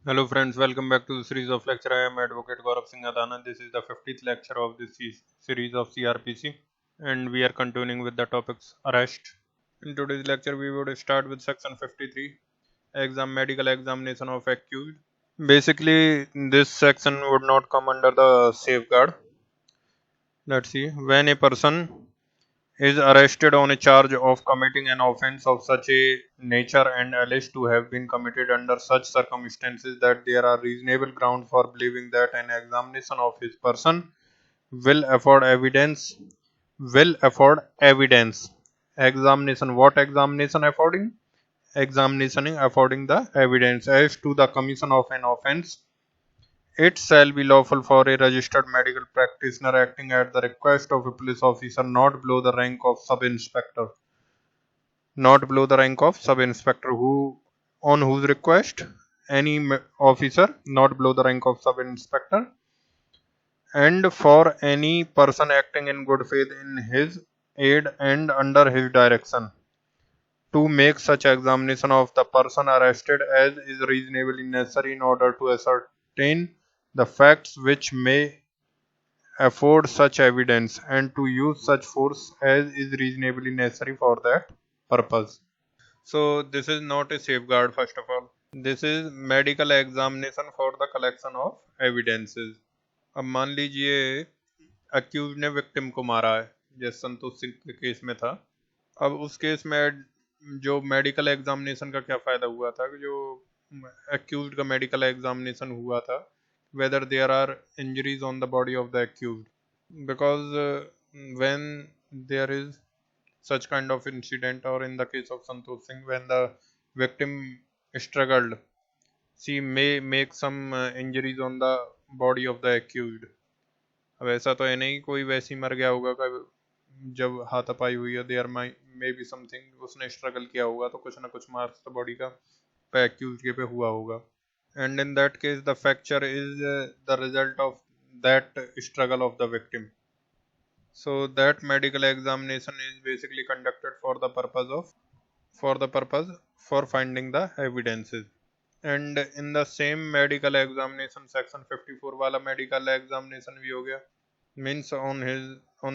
Hello friends, welcome back to the series of lecture. I am Advocate Gaurav Singh Adana. This is the 50th lecture of this series of CRPC and we are continuing with the topics arrest. In today's lecture we would start with section 53, medical examination of accused. Basically this section would not come under the safeguard. Let's see. When a person is arrested on a charge of committing an offense of such a nature and alleged to have been committed under such circumstances that there are reasonable grounds for believing that an examination of his person will afford evidence examination, what examination affording? Examination affording the evidence as to the commission of an offense. It shall be lawful for a registered medical practitioner acting at the request of a police officer not below the rank of sub-inspector, who on whose request any officer not below the rank of sub-inspector, and for any person acting in good faith in his aid and under his direction, to make such examination of the person arrested as is reasonably necessary in order to ascertain the facts which may afford such evidence, and to use such force as is reasonably necessary for that purpose. So this is not a safeguard first of all. This is medical examination for the collection of evidences. अब मान लीजिए accused ने victim को मारा है, जैसे संतोष सिंह के case में था. अब उस केस में जो मेडिकल एग्जामिनेशन का क्या फ़ायदा हुआ था कि जो एक्यूज्ड का मेडिकल एग्जामिनेशन हुआ था, whether there are injuries on the body of the accused, because when there is such kind of incident, or in the case of Santosh Singh, when the victim struggled, she may make some injuries on the body of the accused. अब ऐसा तो है नहीं कोई वैसे ही मर गया होगा जब हाथापाई हुई है, देयर मे बी समथिंग, उसने स्ट्रगल किया होगा तो कुछ ना कुछ मार्क्स तो बॉडी का पे एक्यूज के पे हुआ होगा, and in that case the fracture is the result of that struggle of the victim. So that medical examination is basically conducted for finding the evidences. And in the same medical examination, section 54 वाला medical examination भी हो गया. Means on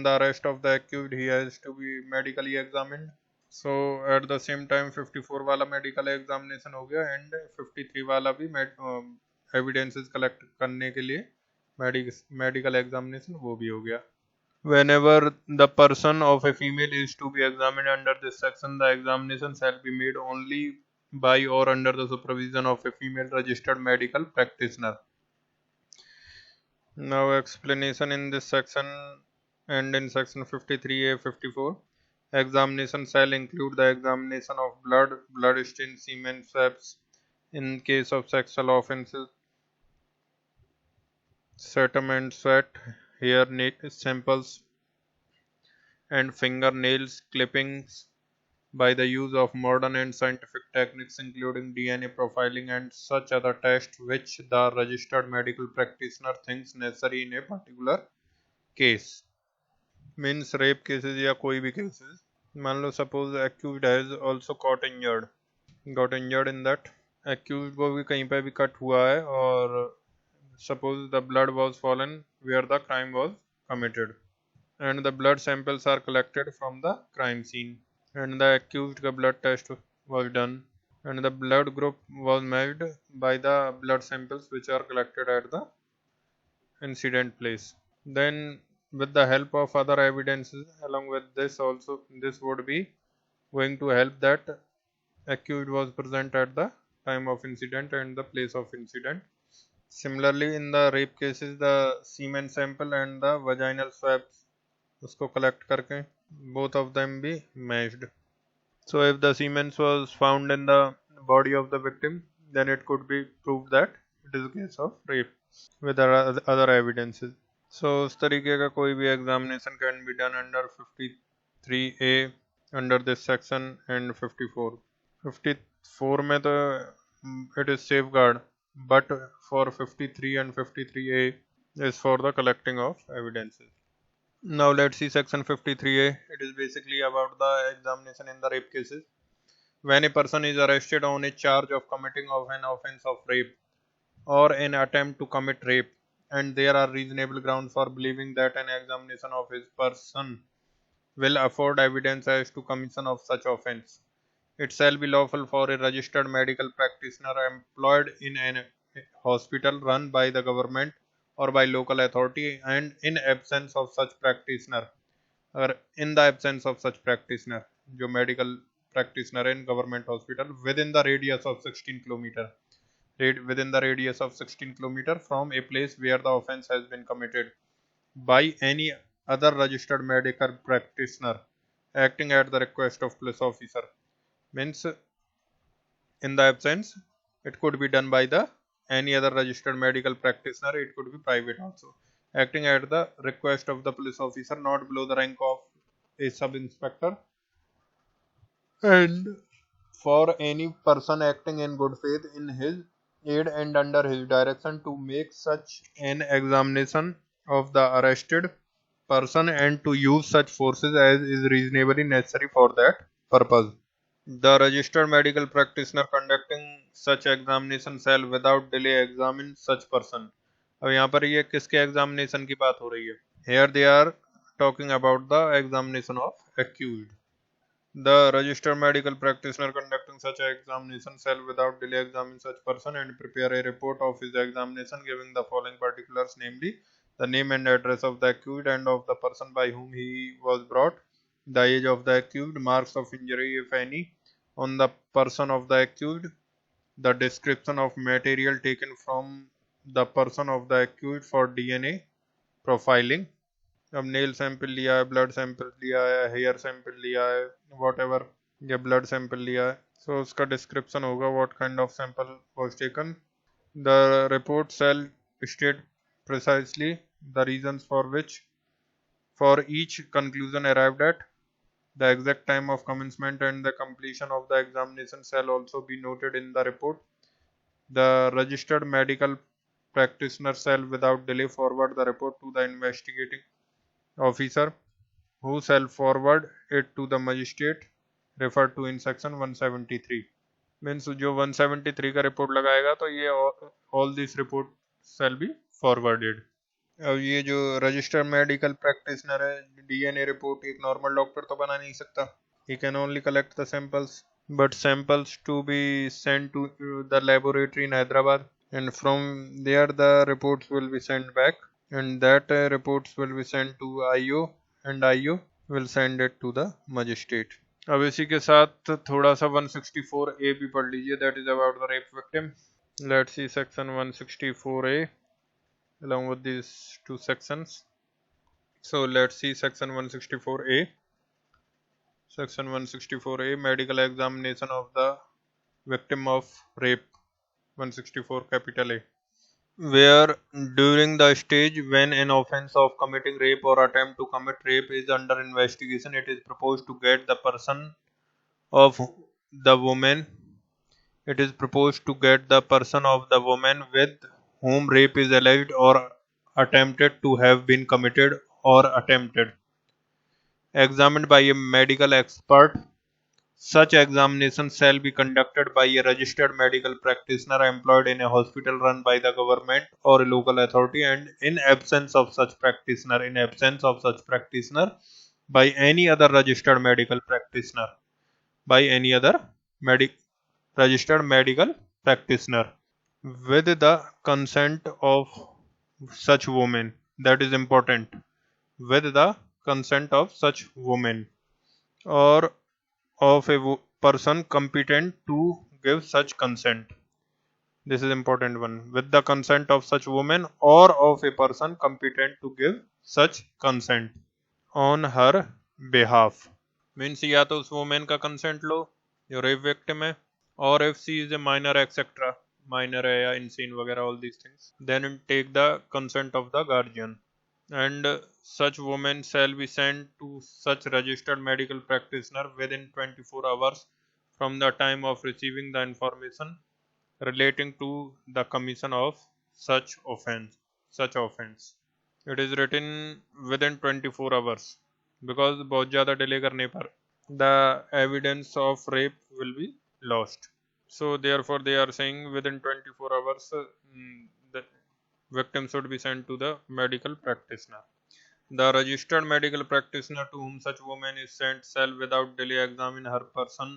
the arrest of the accused he has to be medically examined. So at the same time 54 वाला medical examination हो गया, and 53 वाला भी evidences collect करने के लिए medical examination वो भी हो गया. Whenever the person of a female is to be examined under this section, the examination shall be made only by or under the supervision of a female registered medical practitioner. Now explanation in this section and in section 53A 54. Examination shall include the examination of blood stain, semen, swabs in case of sexual offences, sputum and sweat, hair samples, and fingernails clippings by the use of modern and scientific techniques including DNA profiling and such other tests which the registered medical practitioner thinks necessary in a particular case. Means rape cases या कोई भी cases. मान लो suppose accused has also got injured in that. Accused को भी कहीं पे भी cut हुआ है, और suppose the blood was fallen where the crime was committed, and the blood samples are collected from the crime scene, and the accused का blood test was done, and the blood group was matched by the blood samples which are collected at the incident place. Then with the help of other evidences along with this also, this would be going to help that accused was present at the time of incident and the place of incident. Similarly in the rape cases, the semen sample and the vaginal swabs उसको collect करके both of them be matched. So if the semen was found in the body of the victim, then it could be proved that it is a case of rape with other evidences. So उस तरीके का कोई भी examination can be done under 53A under this section and 54. 54 में तो it is safeguard, but for 53 and 53A is for the collecting of evidences. Now let's see section 53A. It is basically about the examination in the rape cases. When a person is arrested on a charge of committing of an offense of rape, or an attempt to commit rape, and there are reasonable grounds for believing that an examination of his person will afford evidence as to commission of such offence. It shall be lawful for a registered medical practitioner employed in an hospital run by the government or by local authority, and in absence of such practitioner, or in the absence of such practitioner, जो medical practitioner in government hospital within the radius of 16 kilometer, within the radius of 16 kilometer from a place where the offence has been committed, by any other registered medical practitioner acting at the request of police officer. Means in the absence, it could be done by the any other registered medical practitioner, it could be private also, acting at the request of the police officer not below the rank of a sub inspector, and for any person acting in good faith in his aid and under his direction to make such an examination of the arrested person and to use such forces as is reasonably necessary for that purpose. The registered medical practitioner conducting such examination shall without delay examine such person. अब यहाँ पर ये किसके examination की बात हो रही है? Here they are talking about the examination of accused. The registered medical practitioner conducting such examination shall without delay examine such person and prepare a report of his examination giving the following particulars, namely the name and address of the accused and of the person by whom he was brought, the age of the accused, marks of injury if any on the person of the accused, the description of material taken from the person of the accused for DNA profiling. अब nail sample लिया है, blood sample लिया है, hair sample लिया है, what ever, ये blood sample लिया है, सो उसका डिस्क्रिप्शन होगा what kind of sample was taken. The report shell state precisely the reasons for each conclusion arrived at. The exact time of commencement and the completion of the examination shall also be noted in the report. The registered medical practitioner shall without delay forward the report to the investigating officer, who shall forward it to the magistrate referred to in section 173. Means जो 173 का report लगाएगा तो ये all this report shall be forwarded. अब ये जो registered medical practitioner है, DNA report एक नॉर्मल डॉक्टर तो बना नहीं सकता. He can only collect the samples, but samples to be sent to the laboratory in Hyderabad, and from there the reports will be sent back, and that reports will be sent to IO, and IO will send it to the magistrate. अब इसी के साथ थोड़ा सा 164A भी पढ़ लीजिए, that is about the rape victim. Let's see section 164A along with these two sections. So let's see section 164A. Section 164A, medical examination of the victim of rape. 164 capital A, where during the stage when an offense of committing rape or attempt to commit rape is under investigation, it is proposed to get the person of the woman. It is proposed to get the person of the woman with whom rape is alleged or attempted to have been committed or attempted, examined by a medical expert. Such examination shall be conducted by a registered medical practitioner employed in a hospital run by the government or a local authority, and in absence of such practitioner, by any other registered medical practitioner, by any other registered medical practitioner, with the consent of such woman. That is important. With the consent of such woman, or of a person competent to give such consent. This is important one. With the consent of such woman or of a person competent to give such consent on her behalf. Means या तो उस woman का consent लो जो rape victim है, or if she is a minor etc. minor है या insane वगैरह all these things, then take the consent of the guardian. And such woman shall be sent to such registered medical practitioner within 24 hours from the time of receiving the information relating to the commission of such offense. It is written within 24 hours because बहुत ज़्यादा delay करने पर the evidence of rape will be lost. So therefore they are saying within 24 hours the victim should be sent to the medical practitioner. The registered medical practitioner to whom such woman is sent shall without delay examine her person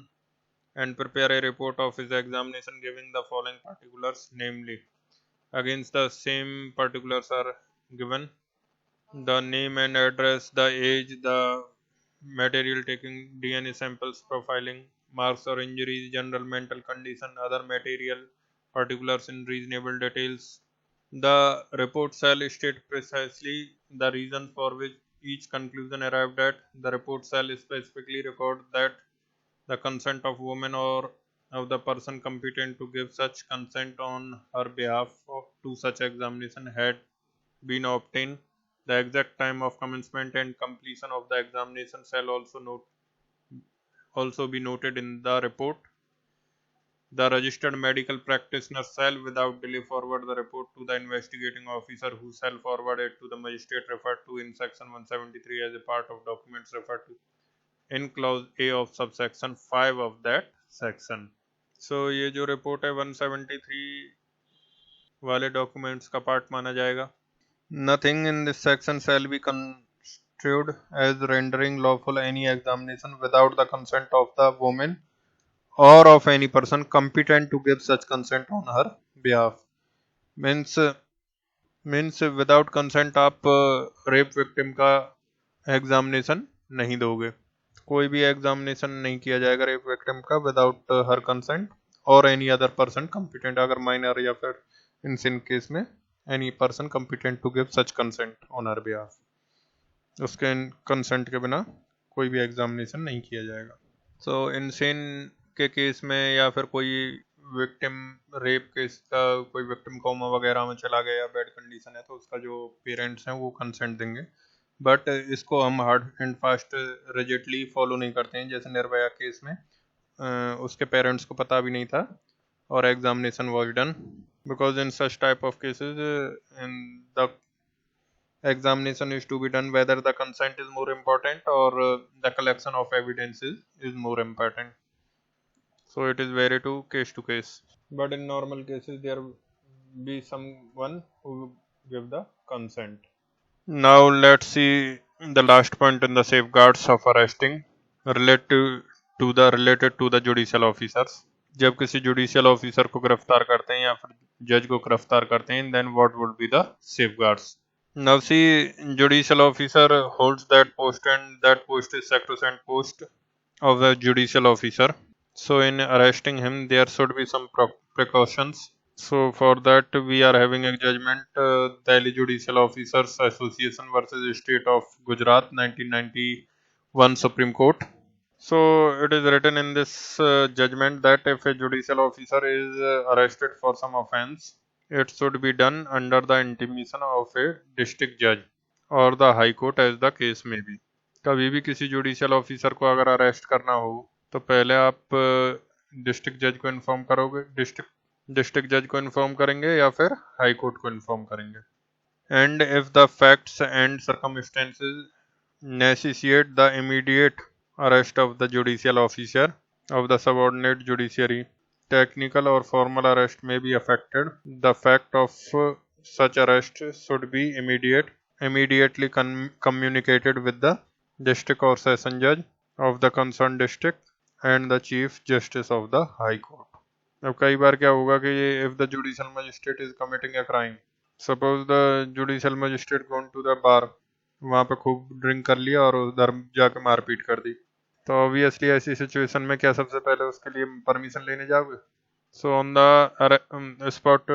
and prepare a report of his examination giving the following particulars, namely, against the same particulars are given the name and address, the age, the material taking DNA samples, profiling, marks or injuries, general mental condition, other material particulars in reasonable details. The report shall state precisely the reason for which each conclusion arrived at. The report shall specifically record that the consent of woman or of the person competent to give such consent on her behalf to such examination had been obtained. The exact time of commencement and completion of the examination shall also be noted in the report. The registered medical practitioner shall without delay forward the report to the investigating officer, who shall forward it to the magistrate referred to in section 173 as a part of documents referred to in clause A of subsection 5 of that section. So ये जो report है 173 वाले documents का part माना जाएगा. Nothing in this section shall be construed as rendering lawful any examination without the consent of the woman or of any person competent to give such consent on her behalf. Means without consent आप rape victim का examination नहीं दोगे. कोई भी examination नहीं किया जाएगा rape victim का विदाउट हर कंसेंट और एनी अदर पर्सन कॉम्पिटेंट, अगर माइनर या फिर इन सिन केस में any person competent to give such consent on her behalf. उसके कंसेंट के बिना कोई भी एग्जामिनेशन नहीं किया जाएगा. सो इनसेन के केस में या फिर कोई विक्टिम रेप केस का कोई विक्टिम कोमा वगैरह में चला गया, बेड कंडीशन है, तो उसका जो पेरेंट्स हैं वो कंसेंट देंगे. बट इसको हम hard and fast rigidly follow नहीं करते हैं. जैसे निर्भया केस में उसके पेरेंट्स को पता भी नहीं था और examination was done, because in such type of cases in the examination is to be done whether the consent is more important or the collection of evidence is more important. So it is vary to case, but in normal cases there be someone who will give the consent. Now let's see the last point in the safeguards of arresting related to the judicial officers. जब किसी judicial officer को गिरफ्तार करते हैं या फिर जज को गिरफ्तार करते हैं, then what would be the safeguards? Now see, judicial officer holds that post and that post is sacrosanct post of a judicial officer. So in arresting him there should be some precautions. So for that we are having a judgment, Delhi Judicial Officers Association versus State of Gujarat 1991 Supreme Court. So it is written in this judgment that if a judicial officer is arrested for some offense, it should be done under the intimation of a district judge or the high court as the case may be. कभी भी किसी judicial officer को अगर arrest करना हो तो पहले आप डिस्ट्रिक्ट जज को इन्फॉर्म करोगे, डिस्ट्रिक्ट जज को इन्फॉर्म करेंगे या फिर हाई कोर्ट को इन्फॉर्म करेंगे. And if the facts and circumstances necessitate the immediate arrest of the judicial officer of the subordinate judiciary, technical or formal arrest may be affected. The fact of such arrest should be immediately communicated with the district or session judge of the concerned district and the chief justice of the high court. अब कई बार क्या होगा कि if the judicial magistrate is committing a crime, suppose the judicial magistrate gone to the bar, वहाँ पे खूब drink कर लिया और उधर जाके मारपीट कर दी, तो ऑब्वियसली ऐसी सिचुएशन में क्या सबसे पहले उसके लिए परमिशन लेने जाओगे? So on the spot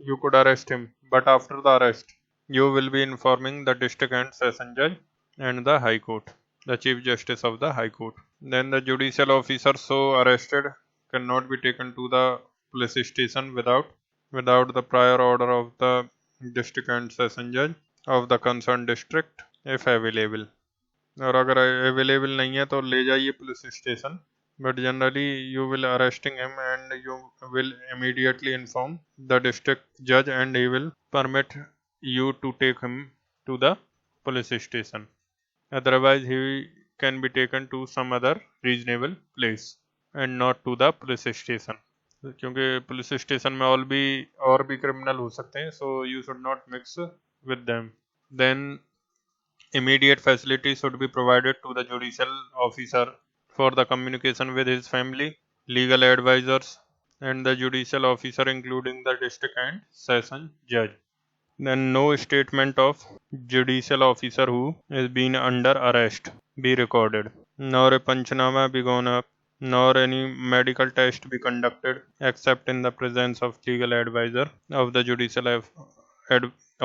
you could arrest him, but after the arrest you will be informing the district and session judge and the high court, the chief justice of the high court. Then the judicial officer so arrested cannot be taken to the police station without the prior order of the district and session judge of the concerned district if available. और अगर available नहीं है तो ले जाइए police station, but generally you will arresting him and you will immediately inform the district judge and he will permit you to take him to the police station. Otherwise he can be taken to some other reasonable place and not to the police station. क्योंकि police station में और भी criminal हो सकते हैं, so you should not mix with them. Then immediate facility should be provided to the judicial officer for the communication with his family, legal advisors, and the judicial officer, including the district and session judge. Then no statement of judicial officer who is being under arrest be recorded, nor a panchnama be gone up, nor any medical test be conducted except in the presence of legal advisor of the judicial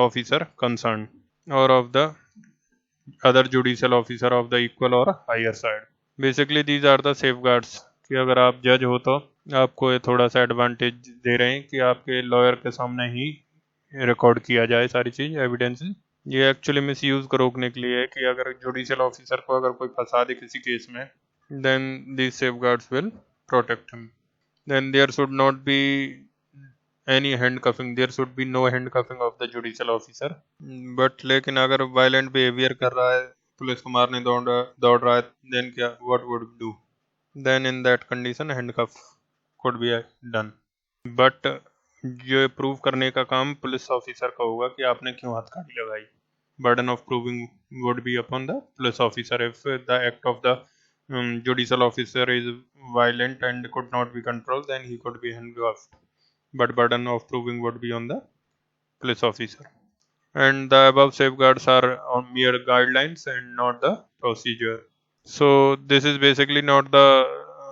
officer concerned, or of the other judicial officer of the equal or higher side. Basically these are the safeguards कि अगर आप जज हो तो आपको ये थोड़ा सा एडवांटेज दे रहे हैं कि आपके लॉयर के सामने ही रिकॉर्ड किया जाए सारी चीज एविडेंस. ये एक्चुअली मिस यूज को रोकने के लिए है कि अगर जुडिशियल ऑफिसर को अगर कोई फंसा दे किसी केस में, then these safeguards will protect him. Then there should not be any handcuffing, there should be no handcuffing of the judicial officer. But लेकिन अगर violent behavior कर रहा है, पुलिस को मारने दौड़ रहा है, then क्या, what would do? Then in that condition handcuff could be done. But ये प्रूव करने का काम पुलिस ऑफिसर का होगा कि आपने क्यों हथकड़ी लगाई. Burden of proving would be upon the police officer. If the act of the judicial officer is violent and could not be controlled, then he could be handcuffed. But burden of proving would be on the police officer. And the above safeguards are on mere guidelines and not the procedure. So this is basically not the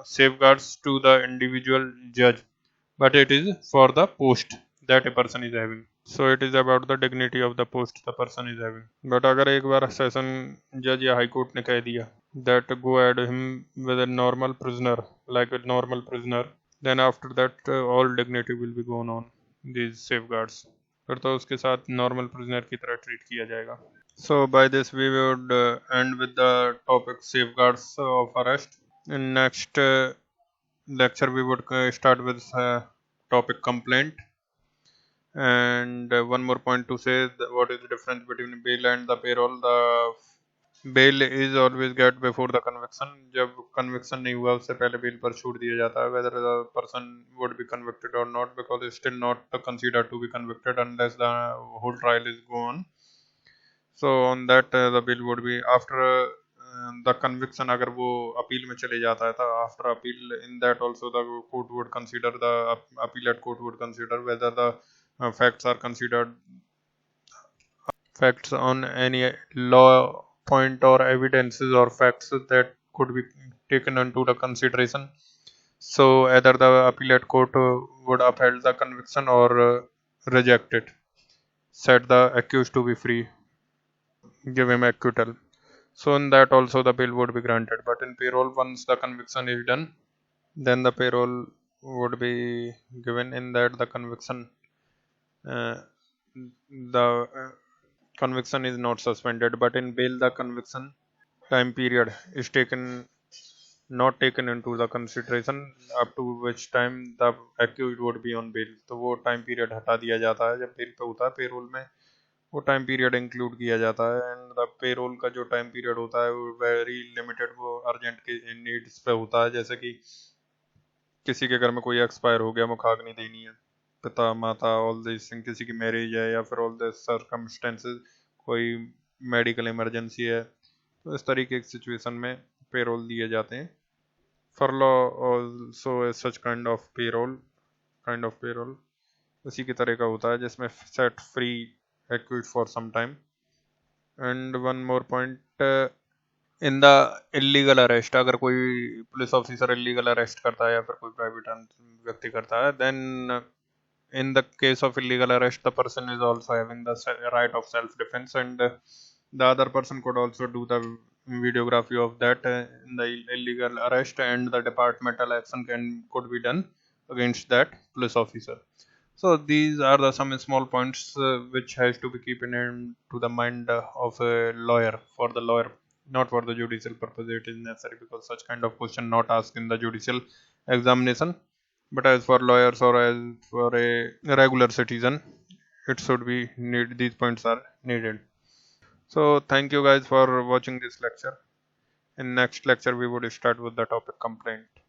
safeguards to the individual judge, but it is for the post that a person is having. So it is about the dignity of the post the person is having. But अगर एक बार session जज या high court ने कह दिया that go ahead him with a normal prisoner, like a normal prisoner, then after that all dignity will be gone on these safeguards. फिर तो उसके साथ normal prisoner की तरह treat किया जाएगा. So by this we would end with the topic safeguards of arrest. In next lecture we would start with topic complaint. And one more point to say, what is the difference between bail and the payroll. The bail is always get before the conviction. जब conviction नहीं हुआ उससे पहले bell पर छूट दिया जाता है, whether the person would be convicted और not, because still not considered to be convicted unless the whole trial is go on. So on that the bail would be after the conviction. अगर वो appeal में चले जाता है तो after appeal in that also the court would consider, the appellate court would consider whether the facts are considered facts on any law point or evidences or facts that could be taken into the consideration. So either the appellate court would uphold the conviction or reject it, set the accused to be free, give him acquittal. So in that also the bail would be granted. But in payroll, once the conviction is done, then the payroll would be given. In that the conviction conviction is not suspended, but in bail the conviction time period is not taken into the consideration, up to which time the accused would be on bail. तो वो time period हटा दिया जाता है जब bail पे होता है. payroll में वो time period include किया जाता है. and the payroll का जो time period होता है वो very limited, वो urgent के needs पे होता है. जैसे कि किसी के घर में कोई expire हो गया, मुखाग्नि देनी है, पिता माता, ऑल दिस थिंग, किसी की मैरिज है, या फिर ऑल दिस सर्कमस्टेंसेस, कोई मेडिकल इमरजेंसी है, तो इस तरीके की सिचुएशन में पेरोल दिए जाते हैं. Furlough also such kind of parole उसी की तरह का होता है जिसमें set free acquit for some time. And one more point, in the illegal arrest, अगर कोई पुलिस ऑफिसर इलीगल अरेस्ट करता है या फिर कोई प्राइवेट व्यक्ति करता है, then in the case of illegal arrest the person is also having the right of self defense, and the other person could also do the videography of that in the illegal arrest, and the departmental action could be done against that police officer. So these are the some small points which has to be keeping into the mind of a lawyer, for the lawyer, not for the judicial purpose it is necessary, because such kind of question not asked in the judicial examination. But as for lawyers or as for a regular citizen, it should be these points are needed. So thank you guys for watching this lecture. In next lecture we would start with the topic complaint.